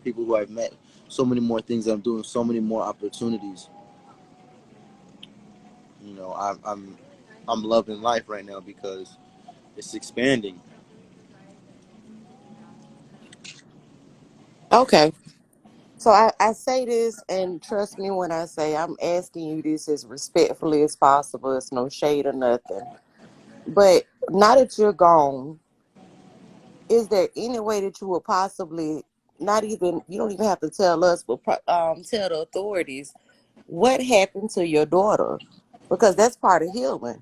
people who I've met, so many more things I'm doing, so many more opportunities. You know, I'm loving life right now because it's expanding. Okay. So I say this, and trust me when I say I'm asking you this as respectfully as possible. It's no shade or nothing. But now that you're gone, is there any way that you would possibly not even, you don't even have to tell us, but tell the authorities what happened to your daughter? Because that's part of healing.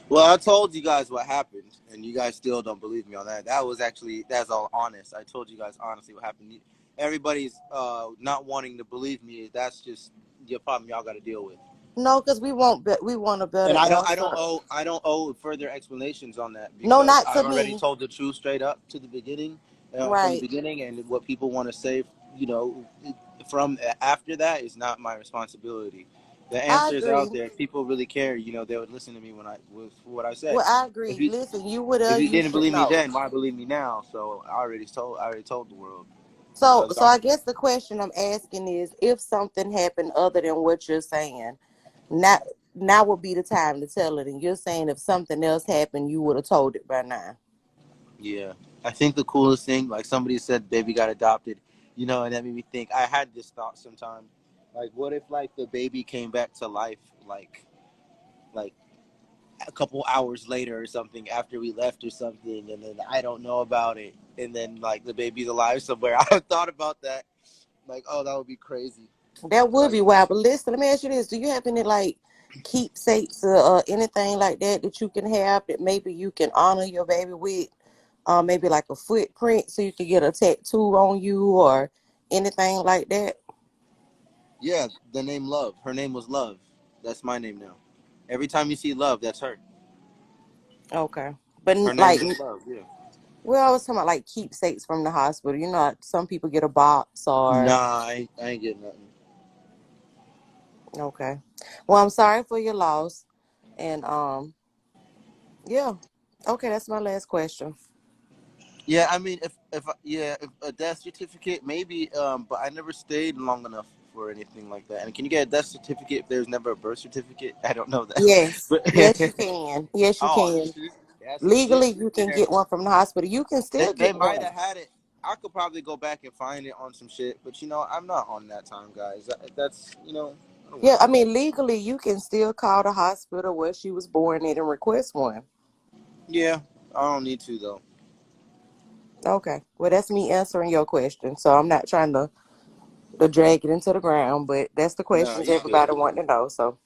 Well, I told you guys what happened, and you guys still don't believe me on that. That's all honest. I told you guys honestly what happened. Everybody's not wanting to believe me. That's just your problem. Y'all got to deal with. No, because we want a better And answer. I don't owe further explanations on that No, because not to I've already me. told the truth straight up to the beginning, from the Right. beginning, and what people want to say, you know, from after that is not my responsibility. The I answer is out agree. there. If people really care, you know, they would listen to me when I with what I said. Well, I If agree. you Listen, you would if you you didn't should believe me know. then, why believe me now? So I already told the world So because so I guess the question I'm asking is if something happened other than what you're saying, now now would be the time to tell it. And you're saying if something else happened, you would have told it by now. yeah, I think the coolest thing, like somebody said, baby got adopted, you know, and that made me think. I had this thought sometime, like, what if like the baby came back to life, like a couple hours later or something after we left or something, and then I don't know about it, and then like the baby's alive somewhere. I thought about that, like, oh, that would be crazy. That would Like, be wild. But listen, let me ask you this: do you have any like keepsakes or anything like that that you can have that maybe you can honor your baby with? Maybe like a footprint so you could get a tattoo on you or anything like that. yeah, the name Love. Her name was Love. That's my name now. Every time you see Love, that's her. Okay. But Her name like, was Love. Yeah. well, I was talking about like keepsakes from the hospital. You know, some people get a box or Nah, I ain't getting nothing. okay. Well, I'm sorry for your loss, and yeah. Okay, that's my last question. Yeah, I mean, if a death certificate, maybe, but I never stayed long enough for anything like that. And can you get a death certificate if there's never a birth certificate? I don't know that, Yes, but yes, you can. Yes, you oh can. shit, that's some shit Legally, you right can there. get one from the hospital. You can still They get might one. have had it. I could probably go back and find it on some shit, but you know, I'm not on that time, guys. That's you know, I don't Yeah, want to I do that. mean, legally, you can still call the hospital where she was born in and request one. Yeah, I don't need to though. Okay. Well, that's me answering your question. So I'm not trying to drag it into the ground, but that's the No, questions you good. everybody want to know. So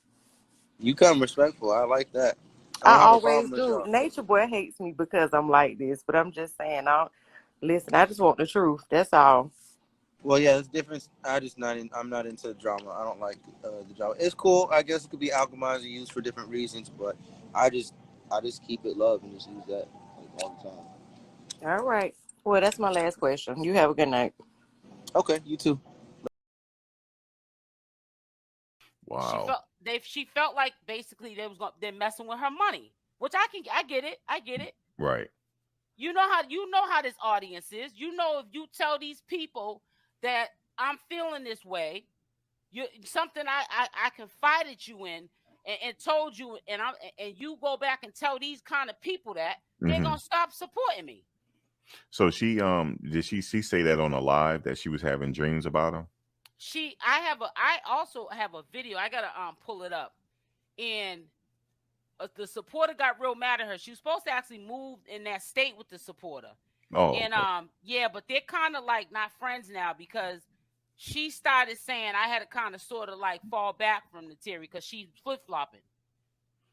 You come respectful. I like that. I I don't have a always problem with do. y'all. Nature Boy hates me because I'm like this, but I'm just saying, listen, I just want the truth. That's all. Well, yeah, it's different. I'm not into the drama. I don't like the drama. It's cool. I guess it could be alchemized and used for different reasons, but I just, I just keep it love and just use that like all the time. All right. Well, that's my last question. You have a good night. Okay, you too. She Wow. felt she felt like basically they're messing with her money, which I get it. I get it. Right. You know how this audience is. You know if you tell these people that I'm feeling this way, you something I confided you in and told you and you go back and tell these kind of people that they're Hmm. gonna stop supporting me. So she did she say that on a live that she was having dreams about him? I also have a video. I gotta pull it up. And the supporter got real mad at her. She was supposed to actually move in that state with the supporter. Oh, And okay. yeah, but they're kind of like not friends now because she started saying I had to kind of sort of like fall back from the Terry because she's flip flopping.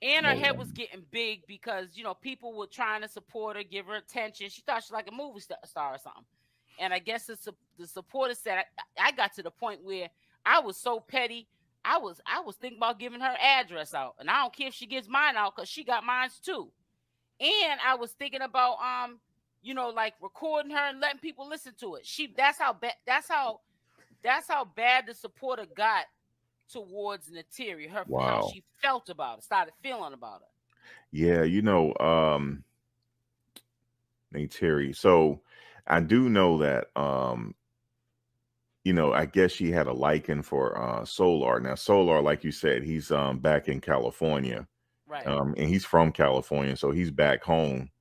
And her Oh, head was getting big because people were trying to support her, give her attention. She thought she was like a movie star or something. And I guess the supporter said I got to the point where I was so petty. I was thinking about giving her address out, and I don't care if she gives mine out because she got mine too. And I was thinking about like recording her and letting people listen to it. That's how bad that's how bad the supporter got towards Natiri. How wow. she felt about it, started feeling about it. Yeah, Nate Terry. So I do know that I guess she had a liking for Solar. Now Solar, like you said, he's back in California. Right. And he's from California, so he's back home.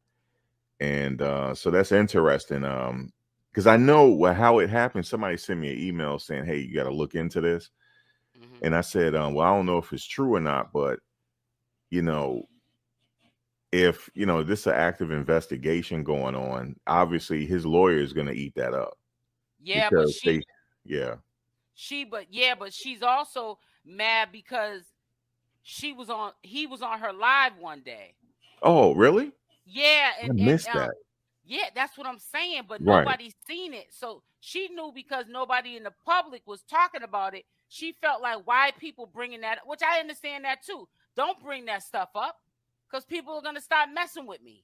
And so that's interesting. Because I know how it happened. Somebody sent me an email saying, "Hey, you got to look into this." Mm-hmm. And I said, "Well, I don't know if it's true or not, but if this is an active investigation going on, obviously his lawyer is going to eat that up." Yeah, but yeah, but she's also mad because he was on her live one day. Oh, really? Yeah, I missed that. Yeah, that's what I'm saying, but Right. nobody's seen it. So she knew because nobody in the public was talking about it. She felt like, why people bringing that, which I understand that too. Don't bring that stuff up because people are going to start messing with me.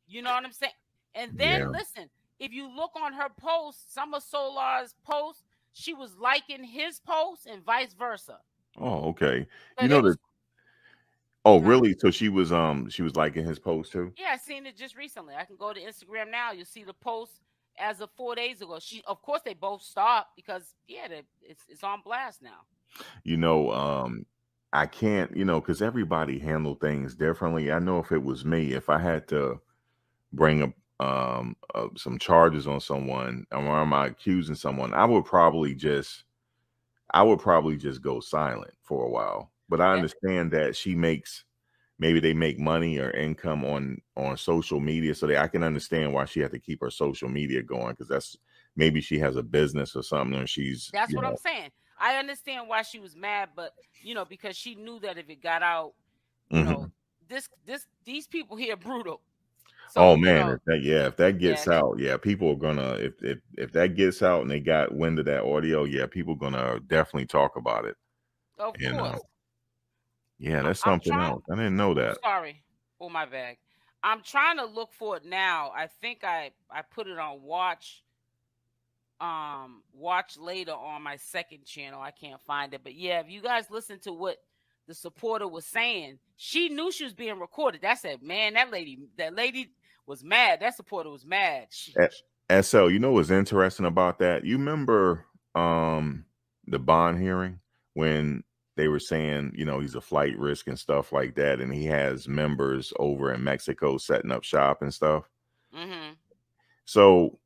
You know what I'm saying? And then listen, if you look on her posts, some of Solar's posts, she was liking his posts and vice versa. Oh, okay. So Oh, really? So she was liking his post too? Yeah, I seen it just recently. I can go to Instagram now. You'll see the post as of 4 days ago. Of course, they both stopped because it's on blast now. I can't, because everybody handle things differently. I know if it was me, if I had to bring up some charges on someone, or am I accusing someone, I would probably just go silent for a while. But I understand that maybe they make money or income on social media, so I can understand why she had to keep her social media going, because maybe she has a business or something, and that's what I'm saying. I understand why she was mad, but because she knew that if it got out, these people here are brutal. So, oh man, if that gets out, people are gonna, if that gets out and they got wind of that audio, people are gonna definitely talk about it. Of course. That's something else. I didn't know that. Sorry. Oh, my bag. I'm trying to look for it now. I think I put it on watch later on my second channel. I can't find it. But yeah, if you guys listen to what the supporter was saying, she knew she was being recorded. That's it, man. That lady was mad. That supporter was mad. SL, you know what's interesting about that? You remember the bond hearing when they were saying, he's a flight risk and stuff like that, and he has members over in Mexico setting up shop and stuff. Mm-hmm. So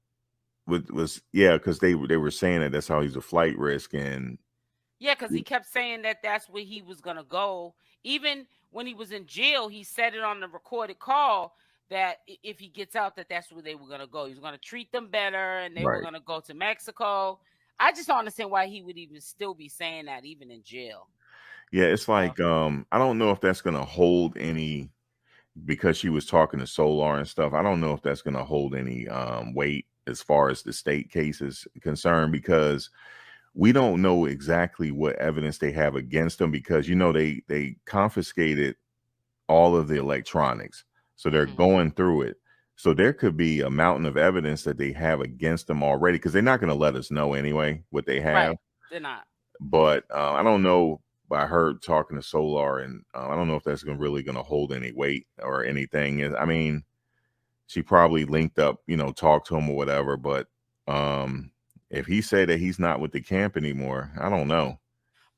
because they were saying that's how he's a flight risk, and because he kept saying that's where he was gonna go. Even when he was in jail, he said it on the recorded call that if he gets out, that's where they were gonna go. He was gonna treat them better, and they were gonna go to Mexico. I just don't understand why he would even still be saying that, even in jail. Yeah, it's like I don't know if that's gonna hold any, because she was talking to Solar and stuff. I don't know if that's gonna hold any weight as far as the state case is concerned, because we don't know exactly what evidence they have against them, because they confiscated all of the electronics, so they're going through it. So there could be a mountain of evidence that they have against them already, because they're not going to let us know anyway what they have. Right. They're not. But I don't know. I heard talking to Solar, and I don't know if that's really going to hold any weight or anything. I mean, she probably linked up, talked to him or whatever. But if he said that he's not with the camp anymore, I don't know.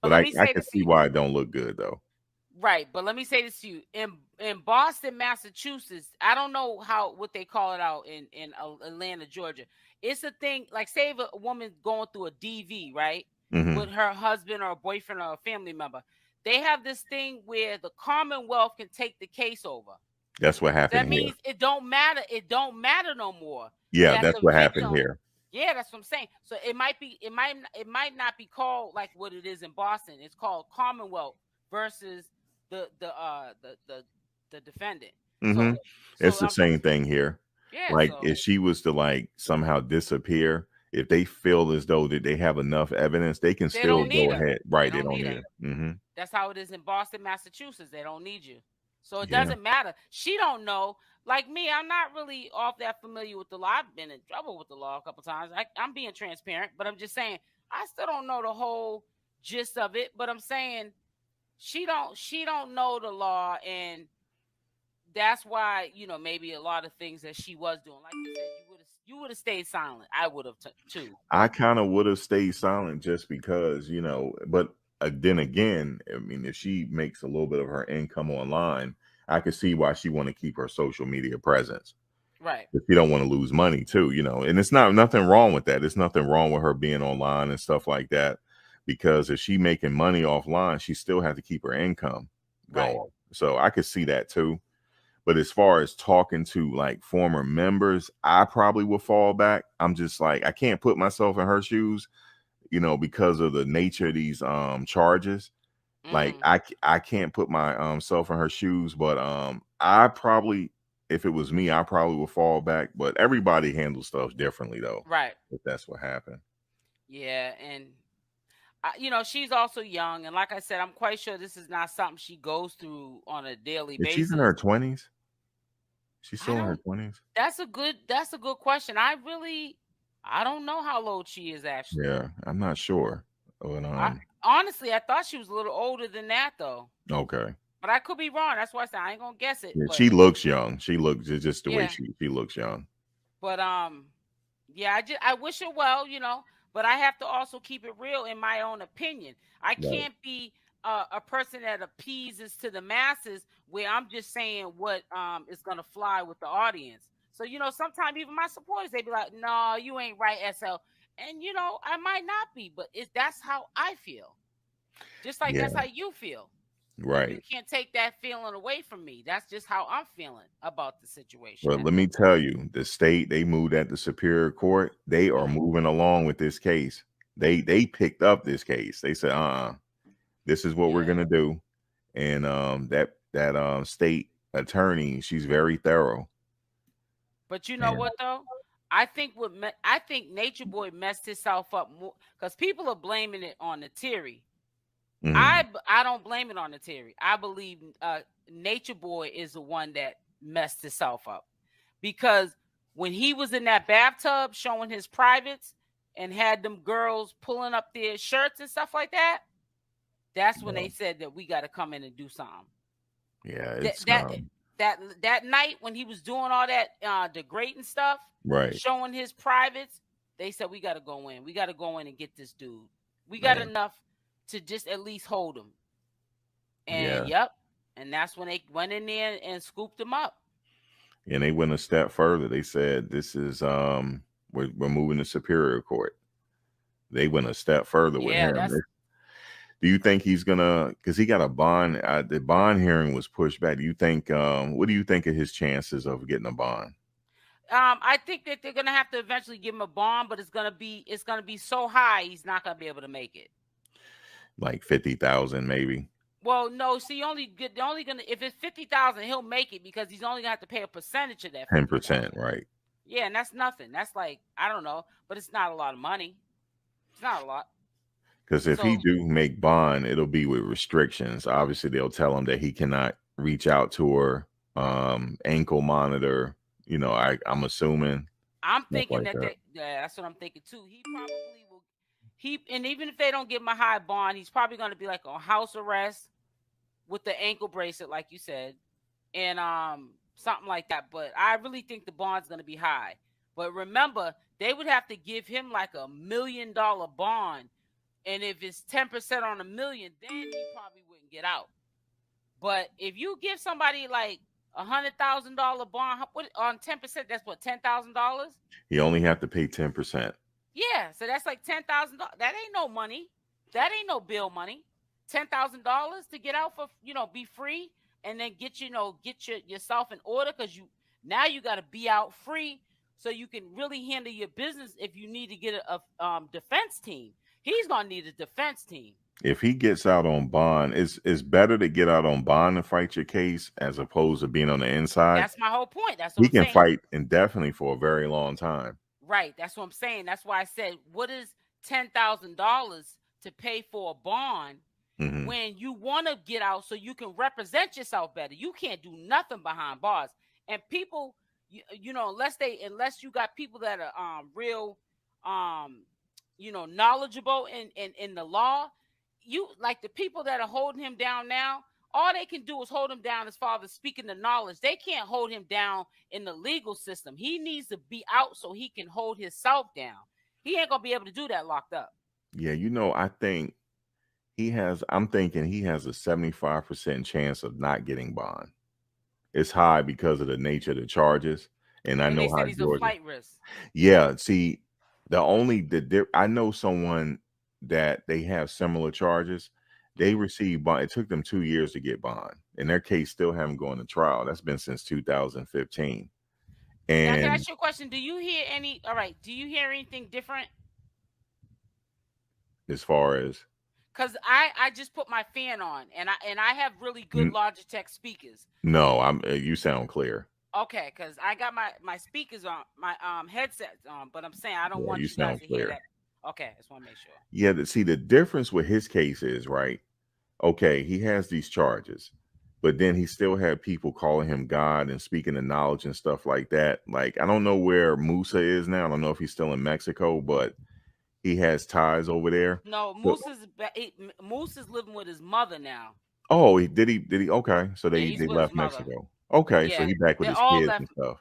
But I can see why it don't look good though. Right, but let me say this to you: in Boston, Massachusetts, I don't know what they call it out in Atlanta, Georgia. It's a thing like, say if a woman going through a DV, right, with her husband or a boyfriend or a family member, they have this thing where the Commonwealth can take the case over. That's what happened. That means it don't matter. It don't matter no more. Yeah, that's what happened here. Yeah, that's what I'm saying. So it might not be called like what it is in Boston. It's called Commonwealth versus the defendant. So it's the same thing here. Yeah, like if she was to somehow disappear, if they feel as though that they have enough evidence, they can still go ahead. Right, they don't need her. That's how it is in Boston, Massachusetts. They don't need you. So it doesn't matter. She don't know. Like me, I'm not really off that familiar with the law. I've been in trouble with the law a couple times. I'm being transparent, but I'm just saying I still don't know the whole gist of it. But I'm saying she don't know the law, and that's why maybe a lot of things that she was doing, like you said, You would have stayed silent. I would have too. I kind of would have stayed silent just because, but then again, I mean, if she makes a little bit of her income online, I could see why she want to keep her social media presence. Right. If you don't want to lose money too, and it's nothing wrong with that. There's nothing wrong with her being online and stuff like that, because if she making money offline, she still has to keep her income going. Right. So I could see that too. But as far as talking to like former members, I probably will fall back. I'm just like, I can't put myself in her shoes, because of the nature of these charges. Like I can't put my self in her shoes, but I probably, if it was me, I probably would fall back. But everybody handles stuff differently though. Right. If that's what happened. Yeah, and she's also young, and like I said, I'm quite sure this is not something she goes through on a daily basis. She's in her 20s. She's still in her 20s. That's a good question. I don't know how old she is actually. Yeah, I'm not sure. But, honestly, I thought she was a little older than that though. Okay. But I could be wrong. That's why I said I ain't gonna guess it. Yeah, but, she looks young. She looks just the way she looks young. But yeah, I wish her well, but I have to also keep it real in my own opinion. I can't be a person that appeases to the masses where I'm just saying what is gonna fly with the audience. So sometimes even my supporters, they be like, "No, you ain't right, SL," and I might not be, but that's how I feel. Just like that's how you feel. Right. You can't take that feeling away from me. That's just how I'm feeling about the situation. Well, let me tell you, the state, they moved at the Superior Court. They are moving along with this case. They picked up this case. They said, this is what we're gonna do. And that state attorney, she's very thorough. But you know what though? I think Nature Boy messed himself up more because people are blaming it on the Terry. I don't blame it on the Terry. I believe Nature Boy is the one that messed himself up, because when he was in that bathtub showing his privates and had them girls pulling up their shirts and stuff like that, that's when they said that we got to come in and do something. Yeah, it's that night when he was doing all that degrading stuff, right, showing his privates, they said we got to go in. We got to go in and get this dude. We got enough to just at least hold him. And and that's when they went in there and scooped him up. And they went a step further. They said, this is we're moving to Superior Court. They went a step further with him. Do you think he's gonna, because he got a bond, the bond hearing was pushed back. Do you think what do you think of his chances of getting a bond? I think that they're gonna have to eventually give him a bond, but it's gonna be so high he's not gonna be able to make it. Like 50,000 maybe. Well, no, see, they're only gonna, if it's 50,000, he'll make it because he's only gonna have to pay a percentage of that. 10%, right? Yeah, and that's nothing. That's like, I don't know, but it's not a lot of money. It's not a lot. Because if he do make bond, it'll be with restrictions. Obviously, they'll tell him that he cannot reach out to her, ankle monitor. I'm assuming. I'm thinking like that's what I'm thinking too. He probably will. And even if they don't give him a high bond, he's probably going to be like on house arrest with the ankle bracelet, like you said, and something like that. But I really think the bond's going to be high. But remember, they would have to give him like $1 million bond, and if it's 10% on $1 million, then he probably wouldn't get out. But if you give somebody like $100,000 bond on 10%, that's what, $10,000. He only have to pay 10%. Yeah, so that's like $10,000. That ain't no money. That ain't no bill money. $10,000 to get out for be free, and then get yourself in order, because you got to be out free so you can really handle your business. If you need to get a defense team, he's gonna need a defense team. If he gets out on bond, it's better to get out on bond and fight your case as opposed to being on the inside. That's my whole point. That's what he can fight indefinitely for a very long time. Right. That's what I'm saying. That's why I said, what is $10,000 to pay for a bond when you want to get out so you can represent yourself better? You can't do nothing behind bars. And people, unless you got people that are real, knowledgeable in the law, you like the people that are holding him down now all they can do is hold him down as far as speaking the knowledge. They can't hold him down in the legal system. He needs to be out so he can hold himself down. He ain't gonna be able to do that locked up. Yeah, I think I'm thinking he has a 75% chance of not getting bond. It's high because of the nature of the charges. And I know they how said he's a Georgia. flight risk. Yeah, see, I know someone that they have similar charges. They received bond. It took them 2 years to get bond, and their case still haven't gone to trial. That's been since 2015. Now, can I And ask you a question? Do you hear anything different? as far as, Because I just put my fan on, and I have really good Logitech speakers. no, you sound clear. Okay, because I got my speakers on, my headsets on, but I'm saying I don't want you you guys sound to clear. hear that. Okay, I just want to make sure. Yeah, see, the difference with his case is, right, okay, he has these charges, but then he still had people calling him God and speaking the knowledge and stuff like that. Like, I don't know where Musa is now. I don't know if he's still in Mexico, but he has ties over there. No, Moose is living with his mother now. Oh, did he? Okay, so they he's with left his mother. Mexico. Okay, so Yeah, he back with they his all kids left. and stuff.